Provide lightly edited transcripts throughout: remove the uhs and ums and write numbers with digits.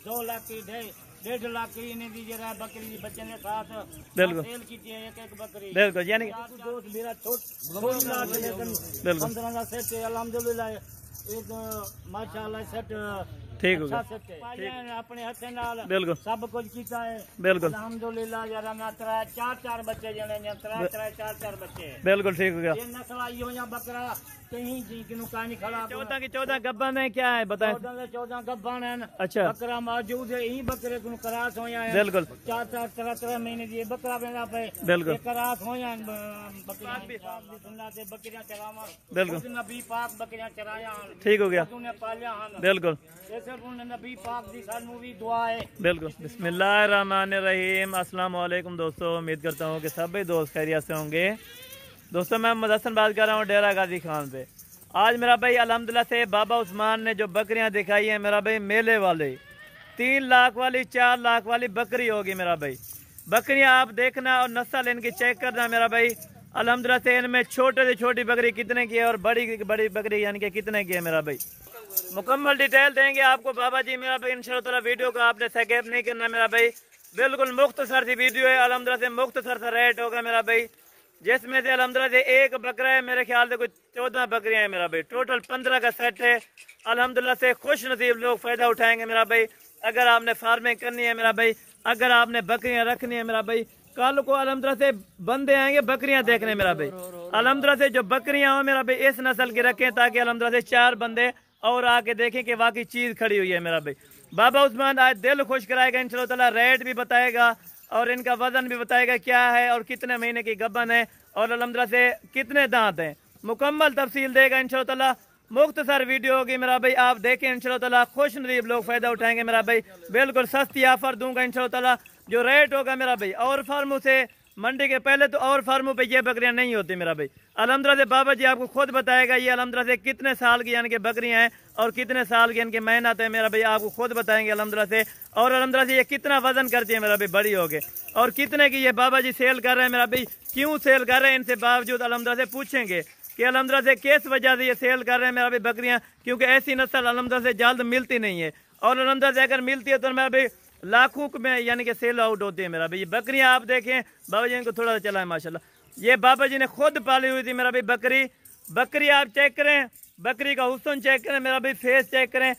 2 लाख की 1.5 लाख की इन्हें दी जरा बकरी दी बच्चे ने साथ बिल्कुल सेल की थी एक बकरी बिल्कुल यानी दोस्त मेरा छोटी लाख लेकिन 15 का सेट है अल्हम्दुलिल्लाह एक माशाल्लाह सेट ठीक हो गया अपने हाथ नाल बिल्कुल सब कुछ कीता है बिल्कुल अल्हम्दुलिल्लाह जरा ना 4 बच्चे जने ने 4 बच्चे बिल्कुल ठीक हो गया ये नस्ल आई हो या बकरा कहीं जी किनु का नहीं खड़ा 14 की 14 गब्बन है क्या है बताएं 14 गब्बन है अच्छा बकरा मौजूद है यही बकरे को करास हो या बिल्कुल 4 महीने दिए बकरा बना पे बिल्कुल करास हो या बकरियां सुन्नत से बकरियां चरावा बिल्कुल नबी पाक बकरियां चराया ठीक हो गया तूने पालिया हन बिल्कुल नबी पाक दी सानू भी दुआ है बिल्कुल बिस्मिल्लाहिर्रहमानिर्रहीम अस्सलाम वालेकुम दोस्तों उम्मीद करता हूँ कि सभी दोस्त खैरियत से होंगे। दोस्तों मैं मुदस्सन बात कर रहा हूँ डेरा गाजी खान पे। आज मेरा भाई अल्हम्दुलिल्लाह से बाबा उस्मान ने जो बकरियां दिखाई है मेरा भाई मेले वाले 3 लाख वाली 4 लाख वाली बकरी होगी मेरा भाई। बकरियां आप देखना और नस्ल इनकी चेक करना मेरा भाई। अल्हम्दुलिल्लाह से इनमें छोटे से छोटी बकरी कितने की है और बड़ी बकरी यानी कि कितने की है मेरा भाई। मुकम्मल डिटेल देंगे आपको बाबा जी मेरा भाई इंशाअल्लाह। वीडियो को आपने स्किप नहीं करना मेरा भाई, बिल्कुल मुख्तसर सी वीडियो है। अल्हम्दुलिल्लाह से मुख्तसर सा रेट होगा मेरा भाई, जिसमें से अल्हम्दुलिल्लाह से एक बकरा है मेरे ख्याल से कुछ 14 बकरियां हैं मेरा भाई। टोटल 15 का सेट है। अल्हम्दुलिल्लाह से खुश नसीब लोग फायदा उठाएंगे मेरा भाई। अगर आपने फार्मिंग करनी है मेरा भाई, अगर आपने बकरियां रखनी है मेरा भाई, कल को अल्हम्दुलिल्लाह से बंदे आएंगे बकरियां देखने मेरा भाई। अल्हम्दुलिल्लाह से जो बकरियां हो मेरा भाई इस नस्ल की रखें ताकि अल्हम्दुलिल्लाह से 4 बंदे और आके देखें कि वाकई चीज खड़ी हुई है मेरा भाई। बाबा उस्मान आज दिल खुश कराएगा इंशाअल्लाह। रेट भी बताएगा और इनका वजन भी बताएगा क्या है और कितने महीने की गबन है और अल्हम्दुलिल्लाह से कितने दांत हैं। मुकम्मल तफसील देगा इंशाअल्लाह। मुख्तसर वीडियो होगी मेरा भाई, आप देखें इंशाअल्लाह। खुश नसीब लोग फायदा उठाएंगे मेरा भाई। बिल्कुल सस्ती ऑफर दूंगा इंशाअल्लाह। जो रेट होगा मेरा भाई और फार्मों से मंडी के पहले तो और फार्मों पे ये बकरियां नहीं होती मेरा भाई। अल्हम्दुलिल्लाह से बाबा जी आपको खुद बताएगा ये अल्हम्दुलिल्लाह से कितने साल की यानी कि बकरियां हैं और कितने साल की इनकी मेहनत है मेरा भाई। आपको खुद बताएंगे अल्हम्दुलिल्लाह से। और अल्हम्दुलिल्लाह से ये कितना वजन करती है मेरा भाई बड़ी हो गए और कितने की ये बाबा जी सेल कर रहे हैं मेरा भाई। क्यों सेल कर रहे हैं इनसे बावजूद अल्हम्दुलिल्लाह से पूछेंगे कि अल्हम्दुलिल्लाह से किस वजह से ये सेल कर रहे हैं मेरा भाई बकरियां, क्योंकि ऐसी नस्ल अल्हम्दुलिल्लाह से जल्द मिलती नहीं है। और अल्हम्दुलिल्लाह से अगर मिलती है तो मेरा भाई लाखों में यानी कि सेल आउट होती है मेरा भाई। ये बकरियां आप देखें बाबा जी इनको थोड़ा सा चला है माशाल्लाह। ये बाबा जी ने खुद पाली हुई थी मेरा भाई बकरी आप चेक करें, बकरी का हुस्न चेक करें मेरा भाई, फेस चेक करें।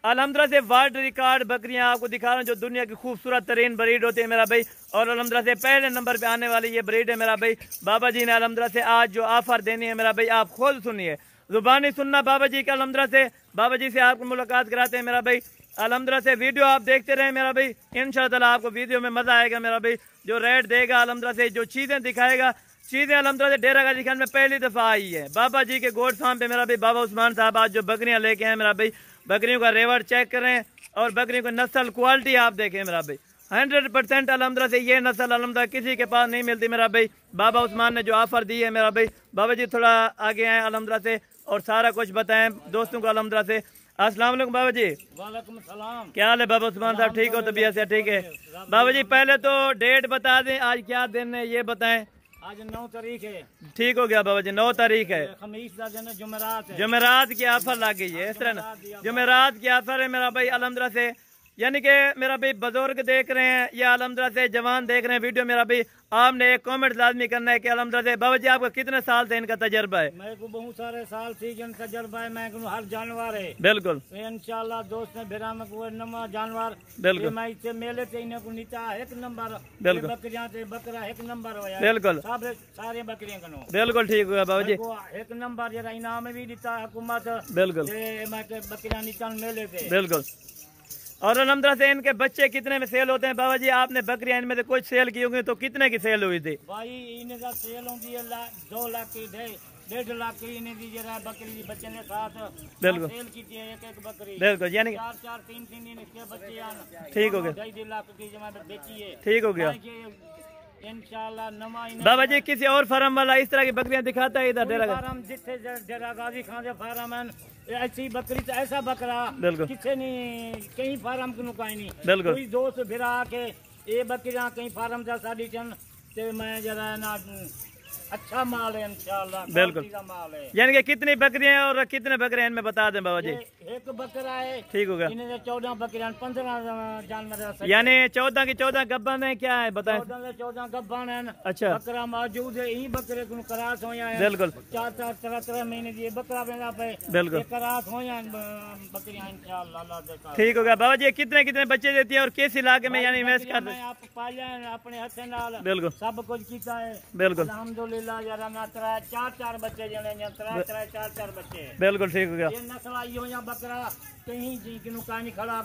अल्हम्दुलिल्लाह से वर्ल्ड रिकॉर्ड बकरियां आपको दिखा रहा हूँ जो दुनिया की खूबसूरत तरीन ब्रीड होती है मेरा भाई। और अल्हम्दुलिल्लाह से पहले नंबर पे आने वाली ये ब्रीड है मेरा भाई। बाबा जी ने अल्हम्दुलिल्लाह से आज जो ऑफर देनी है मेरा भाई आप खुद सुनिए, जुबानी सुनना बाबा जी का। अल्हम्दुलिल्लाह से बाबा जी से आपको मुलाकात कराते हैं मेरा भाई। अल्हम्दुलिल्लाह से वीडियो आप देखते रहे मेरा भाई, इंशाअल्लाह आपको वीडियो में मजा आएगा मेरा भाई। जो रेट देगा अल्हम्दुलिल्लाह से, जो चीजें दिखाएगा, चीजें अल्हम्दुलिल्लाह से डेरा गाजी खान में पहली दफा आई है बाबा जी के गोड फार्म पे मेरा भाई। बाबा उस्मान साहब आज जो बकरियां लेके हैं मेरा भाई, बकरियों का रेवट चेक करें और बकरियों की नस्ल क्वालिटी आप देखें मेरा भाई। 100% अल्हम्दुलिल्लाह से ये नस्ल अल्हम्दुलिल्लाह किसी के पास नहीं मिलती मेरा भाई। बाबा उस्मान ने जो ऑफर दी है मेरा भाई, बाबा जी थोड़ा आगे आए अल्हम्दुलिल्लाह से और सारा कुछ बताएं दोस्तों को अल्हम्दुलिल्लाह से। अस्सलाम वालेकुम बाबा जी। वालेकुम सलाम। क्या हाल है बाबा उस्मान साहब, ठीक हो? तबीयत से ठीक है बाबा जी? पहले तो डेट बता दें, आज क्या दिन है ये बताएं। आज 9 तारीख है। ठीक हो गया बाबा जी, 9 तारीख है। खमीस का दिन जुमेरात है। जुमेरात की ऑफर लग गई है इस तरह ना, जुमेरात की ऑफर है मेरा भाई अल्हम्दुलिल्लाह से। यानी कि मेरा भाई बुजुर्ग देख रहे हैं या अल्हम्दुलिल्लाह से जवान देख रहे हैं वीडियो मेरा भाई, आपने एक कमेंट लाजमी करना है कि अल्हम्दुलिल्लाह से बाबा जी आपका कितने साल से इनका तजर्बा है? मेरे को बहुत सारे साल से तजर्बा है। मैं हर जानवर है बिल्कुल इंशाल्लाह। दोस्त ने भेरा में कोई नंबर जानवर बिल्कुल मैं इससे मेले से इन्हें को नीचा 1 नंबर बिल्कुल बकरियां से बकरा 1 नंबर हो बिल्कुल सारे बकरियां कनो बिल्कुल ठीक हुआ बाबा जी। 1 नंबर जरा इनाम भी दिता हुकूमत बिल्कुल बकरियां नीचा मेले से बिल्कुल। और अल्हम्दुलिल्लाह से इनके बच्चे कितने में सेल होते हैं बाबा जी? आपने बकरियां इनमें से कुछ सेल की होंगी तो कितने की सेल हुई थी भाई? इनका सेल होती है 2 लाख की 1.5 लाख की इन्हें दी जरा बकरी बच्चे ने साथ बिल्कुल सेल की थी एक बकरी बिल्कुल यानी 4 3 इसके बच्चे ठीक हो गया। 2.5 लाख की जमा बेची है। ठीक हो गया इंशाल्लाह। नमा बाबा जी किसी और फार्म वाला इस तरह की बकरियां दिखाता है इधर डेरा फार्म जिथे डेरा गाजी खान से फार्म है ऐसी बकरी तो ऐसा बकरा बिल्कुल किसे नहीं कहीं फार्म को कहीं नहीं बिल्कुल। कोई दोस्त फिरा के ये बकरियां कहीं फार्म जा साड़ी चन ते मैं जरा ना अच्छा माल है इंशाल्लाह, बिल्कुल क्वालिटी का माल है। यानी कि कितनी बकरियां और कितने बकरे हैं इनमें बता दें बाबा जी। एक बकरा है, ठीक होगा। इन्हें 14 बकरियां 15 जानवर है। यानी 14 की 14 गब्बन है, क्या है बताएं? 14 गब्बन है। अच्छा बकरा मौजूद है, यही बकरे को करास हो है। बिल्कुल 4 महीने दिए बकरा बना पे बिल्कुल करास हो बकरियां इंशाल्लाह। ठीक होगा बाबा जी। कितने कितने बच्चे देती है और किस इलाके में यानी इन्वेस्ट कर रहे? आप पाया अपने हथ नाल बिल्कुल सब कुछ किया है बिल्कुल अल्हम्दुलिल्लाह। यार ना 4 बच्चे जने 4 बच्चे बिल्कुल ठीक हो गया। ये नस्ल आई हो या बकरा कहीं जी कि नहीं खड़ा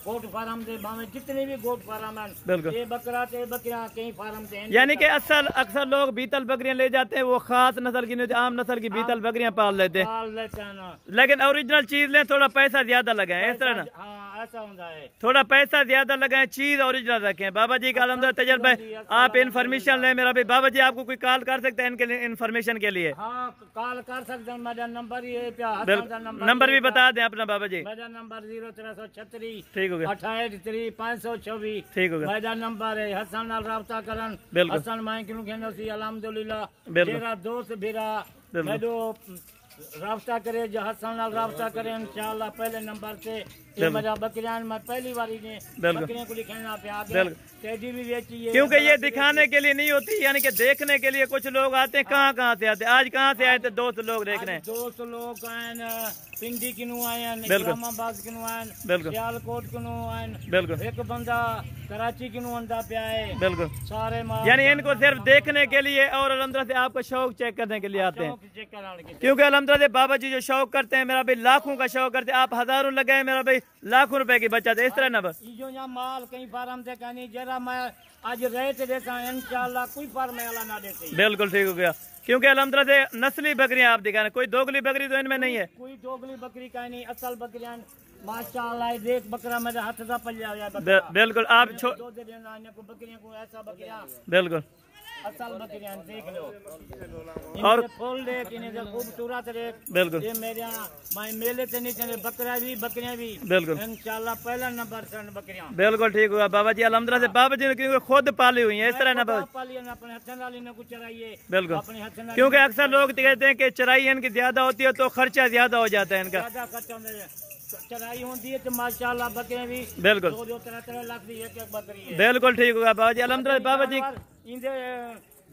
गोट फार्म दे भावे जितने भी गोट फार्म हैं बिल्कुल ये बकरा ते बकरियां कहीं फार्म दे। यानी कि अक्सर लोग बीतल बकरियां ले जाते हैं, वो खास नस्ल की नहीं, आम नस्ल की बीतल बकरियां पाल लेते हैं ना। लेकिन ओरिजिनल चीज लें, थोड़ा पैसा ज्यादा लगाए इस तरह ना। हाँ ऐसा होता है, थोड़ा पैसा ज्यादा लगाए, चीज ओरिजिनल रखें। बाबा जी का अलहमदुलिल्लाह तजर्बा है। आप इन्फॉर्मेशन लें मेरा भाई। बाबा जी आपको कोई कॉल कर सकते हैं इनके लिए इन्फॉर्मेशन के लिए? हाँ कॉल कर सकते हैं, मेरा नंबर ही है प्या। नंबर भी बता दें अपना बाबा जी। मेरा नंबर 0336 ठीक हो गया 28 524। ठीक हो गया। मेरा नंबर है हसन नाल राब्ता करन। बिल्कुल हसन माई किनु कहनो सी अल्हम्दुलिल्लाह। बिल्कुल। मेरा दोस्त मेरा बिल्कुल। मैं जो राब्ता करे जो हसन नाल राब्ता करे इंशाल्लाह पहले नंबर से। ये बिल्कुल। मेरा बकरियां मैं पहली बारी ने बिल्कुल। बकरियों को दिखाना पे आगे बिल्कुल। टेडी भी बेची है, क्योंकि ये दिखाने के लिए नहीं होती, यानी कि देखने के लिए। कुछ लोग आते हैं, कहाँ से आते हैं? आज कहाँ से आए थे दोस्त लोग देखने? दोस्त लोग आए पिंडी किनू आए, बिल्कुल। इस्लामाबाद किनू आए, बिल्कुल। सियालकोट किनू आए, बिल्कुल एक बंदा कराची किनू अंदा पे आए। बिल्कुल। सारे माल यानी इनको सिर्फ देखने के लिए और अल्हम्दुलिल्लाह से आपका शौक चेक करने के लिए आते हैं। चेक कराने के लिए। क्योंकि अल्हम्दुलिल्लाह से बाबा जी जो शौक करते हैं मेरा भाई, लाखों का शौक करते हैं। आप हजारों लगाए मेरा भाई, लाखों रुपए की बचत है। इस तरह ना बस ये जो यहाँ माल कहीं फार्म से कहीं जरा मैं आज रेट देखा इंशाल्लाह कोई फार्म वाला ना देते। बिल्कुल ठीक हो गया। क्योंकि अल्हम्दुलिल्लाह से नस्ली बकरियां आप दिखा रहे, कोई दोगली बकरी तो इनमें नहीं है। कोई दोगली बकरी का नहीं, असल बकरियां माशाल्लाह। देख बकरा मेरे हाथ से पल जाए। बिल्कुल आप दो दे देना को बकरियां को ऐसा बकरियां बिल्कुल असल बकरियां देख लो। और फूल देख इन्हें खूबसूरत देख। बिल्कुल ये मेरे मैं मेले से नहीं चले बकरियां भी बिल्कुल इंशाल्लाह पहला नंबर से बकरियां। बिल्कुल ठीक होगा बाबा जी। अल्हम्दुलिल्लाह से बाबा जी ने क्योंकि खुद पाली हुई है। इस तरह ना बाबा अपने हथ नाल इन्हें को चराइए। बिल्कुल। अपने हथ नाल क्योंकि अक्सर लोग कहते हैं कि चराई इनकी ज्यादा होती है तो खर्चा ज्यादा हो जाता है इनका। ज्यादा खर्चा होता है। चराई होती है तो माशाल्लाह बकरियां भी बिल्कुल 2-3 लाख की एक बकरी है। बिल्कुल ठीक होगा बाबा जी। अल्हम्दुलिल्लाह बाबा जी इनके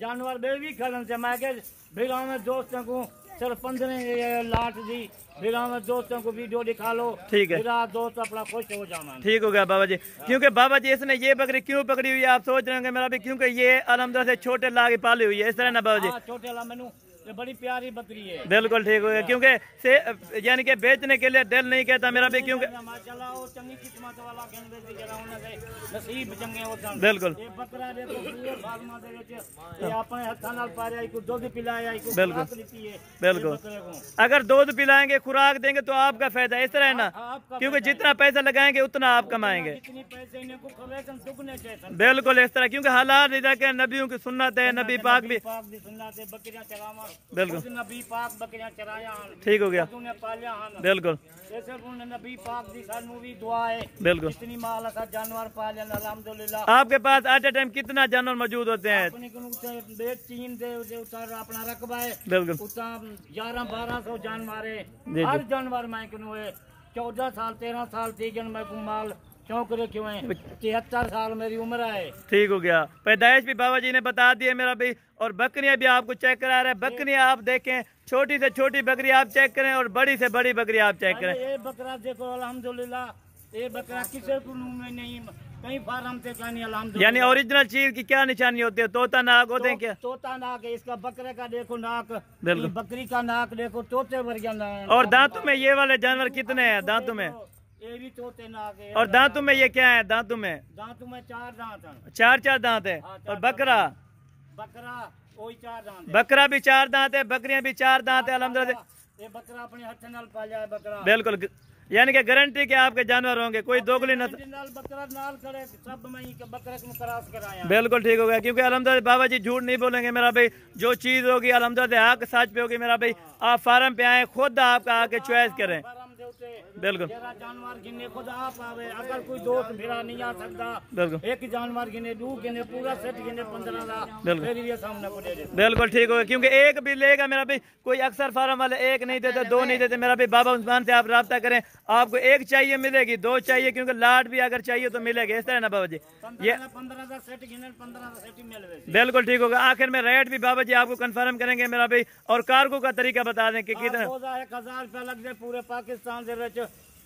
जानवर बे भी खड़न से मैं के भिड़ा में दोस्तों को चल 15 लाख दी भिड़ा में दोस्तों को वीडियो दिखा लो। ठीक है मेरा दोस्त अपना खुश हो जाना। ठीक हो गया बाबा जी। क्योंकि बाबा जी इसने ये बकरी क्यों पकड़ी हुई है आप सोच रहे होंगे मेरा भी, क्योंकि ये अल्हम्दुलिल्लाह से छोटे लागे पाली हुई है। इस तरह ना बाबा जी। छोटे ला मैनू ये बड़ी प्यारी बकरी है। बिल्कुल ठीक हो गया। क्योंकि से यानी कि बेचने के लिए दिल नहीं कहता मेरा भी। क्योंकि माशाल्लाह वो चंगी किस्मत वाला कहंदे सी जरा उन्हां दे नसीब चंगे होतन। बिल्कुल ये बकरा देखो पूरे फार्मा दे विच ये अपने हत्थां नाल पारिया इको दूध पिलाया इको बिल्कुल। खुराक दी है। बिल्कुल बकरे को अगर दूध पिलाएंगे खुराक देंगे तो आपका फायदा। इस तरह है ना, आपका क्योंकि जितना पैसा लगाएंगे उतना आप कमाएंगे। जितनी पैसे इन्हें को खवेसन दुगने चाहिए। बिल्कुल इस तरह, क्योंकि हालात इधर के नबियों की सुन्नत है, नबी पाक भी दी सुन्नत है बकरियां चरावा। बिल्कुल नबी पाक बकरियां चराया ठीक हो गया। तूने पालिया हन। बिल्कुल जैसे उन्होंने नबी पाक दी सानू भी दुआ है। बिल्कुल इतनी माल असा जानवर पालिया अल्हम्दुलिल्लाह। आपके पास एट ए टाइम कितना जानवर मौजूद होते हैं? अपनी को बेच चीन दे उतार अपना रकबा है। बिल्कुल उता 1100-1200 जानवर है। जी। हर जानवर मैं कनु है 14 साल 13 साल थी जन मैं को माल चौक रखे हुए हैं। 73 साल मेरी उम्र है। ठीक हो गया। पैदाइश भी बाबा जी ने बता दी है मेरा भाई, और बकरियां भी आपको चेक करा रहे हैं। बकरियां आप देखें, छोटी से छोटी बकरी आप चेक करें और बड़ी से बड़ी बकरी आप चेक करें। ये बकरा देखो अल्हम्दुलिल्लाह, ये बकरा किसी को में नहीं कहीं फार्म से कहीं अल्हम्दुलिल्लाह। यानी ओरिजिनल चीज की क्या निशानी होती है? तोता नाक होते हैं क्या? तोता नाक है इसका, बकरे का देखो नाक, बिल्कुल। बकरी का नाक देखो तोते वर्गा नाक। और दांतों में ये वाले जानवर कितने हैं दांतों में? ये भी तोते नाक है। और दांतों में ये क्या है? दांतों में 4 दांत हैं। 4 दांत है। हाँ, और बकरा वही 4 दांत है। बकरा भी 4 दांत है, बकरियां भी 4 दांत है अल्हम्दुलिल्लाह। ये बकरा अपने हाथ नाल पाला है बकरा। बिल्कुल, यानी कि गारंटी के आपके जानवर होंगे, कोई दोगली नस्ल। नाल बकरा नाल खड़े सब में ही बकरे को क्रॉस कराया। बिल्कुल ठीक हो गया। क्योंकि अल्हम्दुलिल्लाह बाबा जी झूठ नहीं बोलेंगे मेरा भाई। जो चीज होगी अल्हम्दुलिल्लाह हक सच पे होगी मेरा भाई। आप फार्म पे आए, खुद आपका आके चॉइस करें। फार्म दे उते बिल्कुल जरा जानवर गिने खुद आप आवे, अगर कोई दोस्त मेरा नहीं आ सकता बिल्कुल एक जानवर गिने, दो गिने, पूरा सेट गिने 15 का, बिल्कुल। फिर ये सामने को दे दे। बिल्कुल ठीक होगा, क्योंकि एक भी लेगा मेरा भाई, कोई अक्सर फार्म वाले एक नहीं देते, दो नहीं देते। मेरा भाई बाबा उस्मान से आप रब्ता करें, आपको एक चाहिए मिलेगी, दो चाहिए, क्योंकि लाट भी अगर चाहिए तो मिलेगा। इस तरह ना बाबा जी, ये 15 का सेट गिने, 15 का सेट ही मिले। बिल्कुल ठीक होगा। आखिर में रेट भी बाबा जी आपको कंफर्म करेंगे मेरा भाई, और कार्गो का तरीका बता दें कि कितना। 1000 रुपया लग जाए पूरे पाकिस्तान से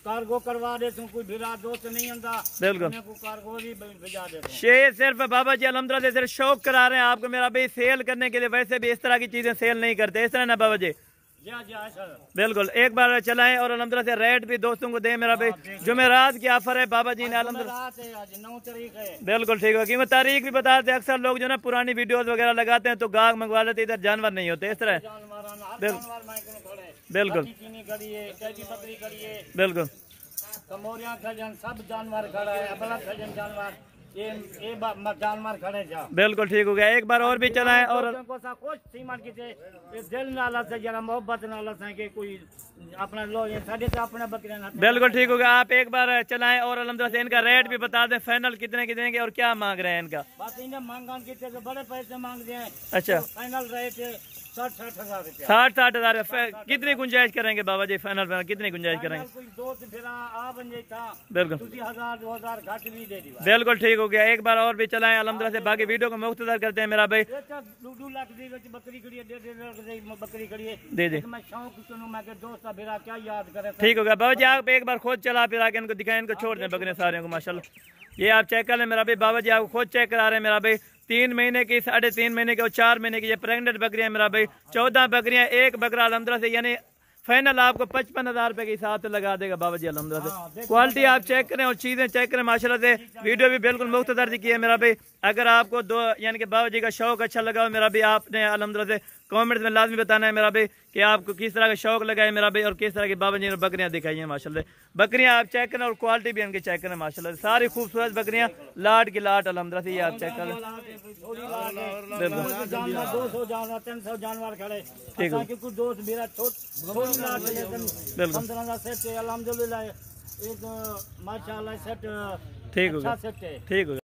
कार्गो करवा दे, तुम कोई भिरा दोस्त नहीं होता, बिल्कुल कार्गो भी भेजा दे। शेर सिर्फ बाबा जी अलहमदुलिल्लाह से सिर्फ शौक करा रहे हैं आपको मेरा भाई, सेल करने के लिए। वैसे भी इस तरह की चीजें सेल नहीं करते, इस तरह ना बाबा जी। बिल्कुल एक बार चलाएं और अलहमदुलिल्लाह से रेट भी दोस्तों को दें मेरा भाई। जुमेरात की ऑफर है बाबा जी ने अलहमदुलिल्लाह। 9 तारीख है। बिल्कुल ठीक है, क्योंकि तारीख भी बता देते। अक्सर लोग जो ना पुरानी वीडियोस वगैरह लगाते हैं तो गाहक मंगवा लेते, इधर जानवर नहीं होते। इस तरह बिल्कुल बिल्कुल कमोरिया खजन सब जानवर खड़ा है, अपना खजन जानवर ये जानवर खड़े जा। बिल्कुल ठीक हो गया, एक बार और भी चलाएं। और कुछ सीमन की दिल नाला से जरा मोहब्बत नाला से कि कोई अपना लो ये साढ़े से अपना बकरियां। बिल्कुल ठीक हो गया, आप एक बार चलाएं और अलहमदुलिल्लाह से इनका रेट भी बता दें, फाइनल कितने की देंगे और क्या मांग रहे हैं इनका। बस इन्हें मांगा कितने से बड़े पैसे मांगते हैं। अच्छा, फाइनल रेट 60-60 हजार रुपया। 60-60 हजार। कितनी गुंजाइश करेंगे बाबा जी, फाइनल कितनी गुंजाइश करेंगे? बिल्कुल 1000-2000 घट भी दे दी। बिल्कुल ठीक हो गया, एक बार और भी चलाएं अलहमदुलिल्लाह से। बाकी वीडियो को मुख्तसर करते हैं मेरा भाई। 2 लाख दी बकरी खड़ी है, 1.5 लाख दी बकरी खड़ी है। दे दे मैं शौक सुनूं, मैं के दोस्त मेरा क्या याद करे। ठीक हो गया बाबा जी, आप एक बार खुद चला फिर के इनको दिखाएं, इनको छोड़ दें बकरे सारे को माशाल्लाह। ये आप चेक कर लें मेरा भाई, बाबा जी आपको खुद चेक करा रहे हैं मेरा भाई। 3 महीने की, 3.5 महीने की और 4 महीने की ये प्रेग्नेंट बकरियां मेरा भाई। 14 बकरियां, एक बकरा अलहमदुलिल्लाह से, यानी फाइनल आपको 55,000 रुपए के हिसाब से लगा देगा बाबा जी अलहमदुलिल्लाह से। क्वालिटी आप चेक करें और चीजें चेक करें माशाल्लाह से। वीडियो भी बिल्कुल मुख्तसर की है मेरा भाई। अगर आपको दो यानी कि बाबा जी का शौक अच्छा लगा हो मेरा भाई, आपने अलहमदुलिल्लाह से कमेंट्स में लाजमी बताना है मेरा भाई कि आपको किस तरह का शौक लगा है मेरा भाई, और किस तरह की बाबा जी ने बकरियां दिखाई हैं माशाल्लाह। बकरियां आप चेक करें और क्वालिटी भी इनकी चेक करें माशाल्लाह, सारी खूबसूरत बकरियां, लाट की लाट अलहमदुलिल्लाह से। ये आप चेक करें बिल्कुल 200 जानवर 300 जानवर खड़े। ठीक है, कुछ दोस्त मेरा छोटी लाट बिल्कुल 15 का सेट है अलहमदुलिल्लाह, एक माशाल्लाह सेट ठीक हो अच्छा गया, सेट है। ठीक हो गया।